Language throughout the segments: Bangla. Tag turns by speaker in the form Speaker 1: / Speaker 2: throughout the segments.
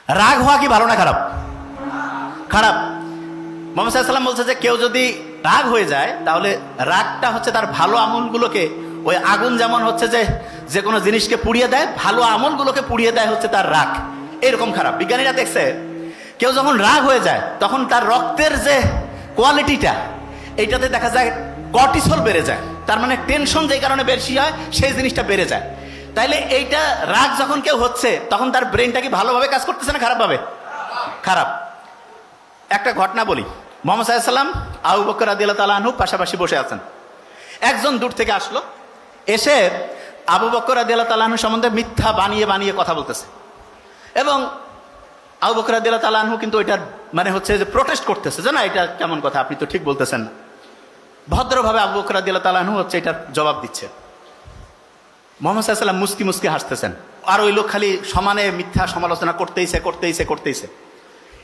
Speaker 1: রাগ হওয়া কি ভালো না খারাপ? খারাপ। মুহাম্মদ সাল্লাল্লাহু আলাইহি ওয়াসাল্লাম বলছে যে কেউ যদি রাগ হয়ে যায় তাহলে রাগটা হচ্ছে তার ভালো আমলগুলোকে, ওই আগুন যেমন হচ্ছে যে কোনো জিনিসকে পুড়িয়ে দেয়, ভালো আমলগুলোকে পুড়িয়ে দেয় হচ্ছে তার রাগ, এরকম খারাপ। বিজ্ঞানীরা দেখছে কেউ যখন রাগ হয়ে যায় তখন তার রক্তের যে কোয়ালিটিটা, এইটাতে দেখা যায় কর্টিসল বেড়ে যায়। তার মানে টেনশন যেই কারণে বেশি হয় সেই জিনিসটা বেড়ে যায়। তাইলে এইটা রাগ যখন কেউ হচ্ছে তখন তার ব্রেনটা কি ভালোভাবে কাজ করতেছে না খারাপভাবে? খারাপ। একটা ঘটনা বলি। মুহাম্মদ সাল্লাল্লাহু আলাইহি ওয়াসাল্লাম আবু বকর রাদিয়াল্লাহু তাআলা আনহু পাশাপাশি বসে আছেন। একজন দূর থেকে আসলো, এসে আবু বকর রাদিয়াল্লাহু তাআলা আনহু সম্বন্ধে মিথ্যা বানিয়ে বানিয়ে কথা বলতেছে। এবং আবু বকর রাদিয়াল্লাহু তাআলা আনহু কিন্তু এটার মানে হচ্ছে যে প্রোটেস্ট করতেছে যে না, এটা কেমন কথা, আপনি তো ঠিক বলতেছেন না। ভদ্রভাবে আবু বকর রাদিয়াল্লাহু তাআলা আনহু হচ্ছে এটার জবাব দিচ্ছে। মুহাম্মদ সাল্লাল্লাহু আলাইহি ওয়াসাল্লাম মুস্কি মুস্কি হাসতেছেন, আর ওই লোক খালি সমানে মিথ্যা সমালোচনা করতেইছে।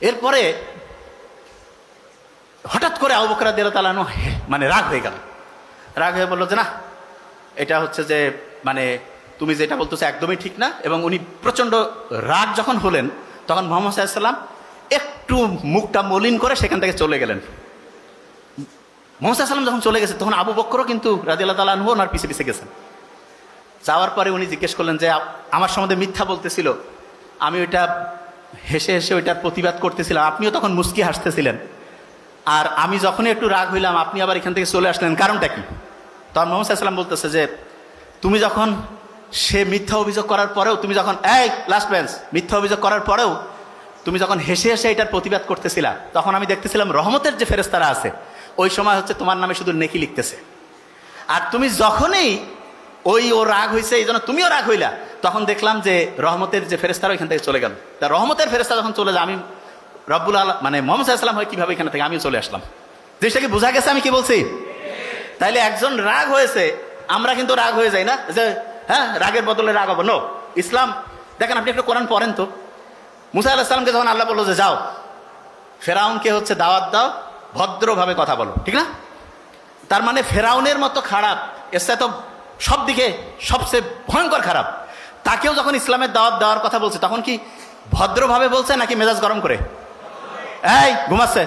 Speaker 1: এরপরে হঠাৎ করে আবু বকর রাদিয়াল্লাহু তাআলা আনহু মানে রাগ হয়ে গেল। রাগ হয়ে বলল যে না, এটা হচ্ছে যে মানে তুমি যেটা বলতেছো একদমই ঠিক না। এবং উনি প্রচন্ড রাগ যখন হলেন তখন মুহাম্মদ সাল্লাল্লাহু আলাইহি ওয়াসাল্লাম একটু মুখটা মলিন করে সেখান থেকে চলে গেলেন। মুহাম্মদ সাল্লাল্লাহু আলাইহি ওয়াসাল্লাম যখন চলে গেছে তখন আবু বকরও কিন্তু রাদিয়াল্লাহু তাআলা আনহু ওনার পিছে পিছে গেছেন। যাওয়ার পরে উনি জিজ্ঞেস করলেন যে আমার সম্বন্ধে মিথ্যা বলতেছিল, আমি ওইটা হেসে হেসে ওইটার প্রতিবাদ করতেছিলাম, আপনিও তখন মুস্কি হাসতেছিলেন, আর আমি যখনই একটু রাগ হইলাম আপনি আবার এখান থেকে চলে আসলেন, কারণটা কি? তখন মুহাম্মদ সাল্লাল্লাহু আলাইহি ওয়াসাল্লাম বলতেছে যে তুমি যখন সে মিথ্যা অভিযোগ করার পরেও তুমি যখন লাস্ট বেঞ্চ মিথ্যা অভিযোগ করার পরেও তুমি যখন হেসে হেসে এটার প্রতিবাদ করতেছিলা, তখন আমি দেখতেছিলাম রহমতের যে ফেরেশতারা আছে ওই সময় হচ্ছে তোমার নামে শুধু নেকি লিখতেছে। আর তুমি যখনই ও রাগ হয়েছে এই জন্য তুমিও রাগ হইলা, তখন দেখলাম যে রহমতের যে ফেরেশতারা ওইখান থেকে চলে গেল। তা রহমতের ফেরেশতা যখন চলে যায়, আমি রব্বুল আলামিন মানে মুহাম্মদ সাল্লাল্লাহু আলাইহি ওয়াসাল্লাম হয় কিভাবে এখানে থেকে আমিও চলে আসলাম। জিনিসটা কি বোঝা গেছে আমি কি বলছি? তাইলে একজন রাগ হয়েছে, আমরা কিন্তু রাগ হয়ে যাই না যে হ্যাঁ রাগের বদলে রাগ হবো। নো, ইসলাম দেখেন, আপনি একটু কোরআন পড়েন তো। মুসা আলাইহিস সালামকে যখন আল্লাহ বললো যে যাও ফেরাউনকে হচ্ছে দাওয়াত দাও, ভদ্রভাবে কথা বলো, ঠিক না? তার মানে ফেরাউনের মতো খারাপ, এসে তো সব দিকে সবচেয়ে ভয়ঙ্কর খারাপ, তাকেও যখন ইসলামের দাওয়াত দেওয়ার কথা বলছে তখন কি ভদ্রভাবে বলছে নাকি মেজাজ গরম করে? এই ঘুমাচ্ছে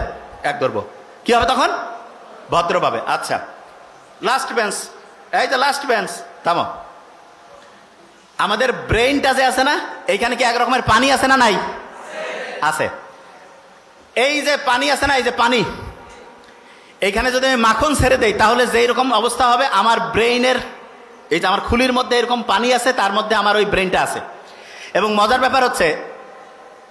Speaker 1: এক ধরবো, কি হবে তখন? ভদ্রভাবে। আচ্ছা, লাস্ট বেঞ্চ, এই যে লাস্ট বেঞ্চ, থামো। আমাদের ব্রেইনটা যে আছে না, এইখানে কি এক রকমের পানি আছে না নাই? আছে। এই যে পানি আছে না, এই যে পানি, এইখানে যদি আমি মাখন ছেড়ে দেই তাহলে যেই রকম অবস্থা হবে, আমার ব্রেইনের এই যে আমার খুলির মধ্যে এরকম পানি আছে, তার মধ্যে আমার ওই ব্রেইনটা আছে। এবং মজার ব্যাপার হচ্ছে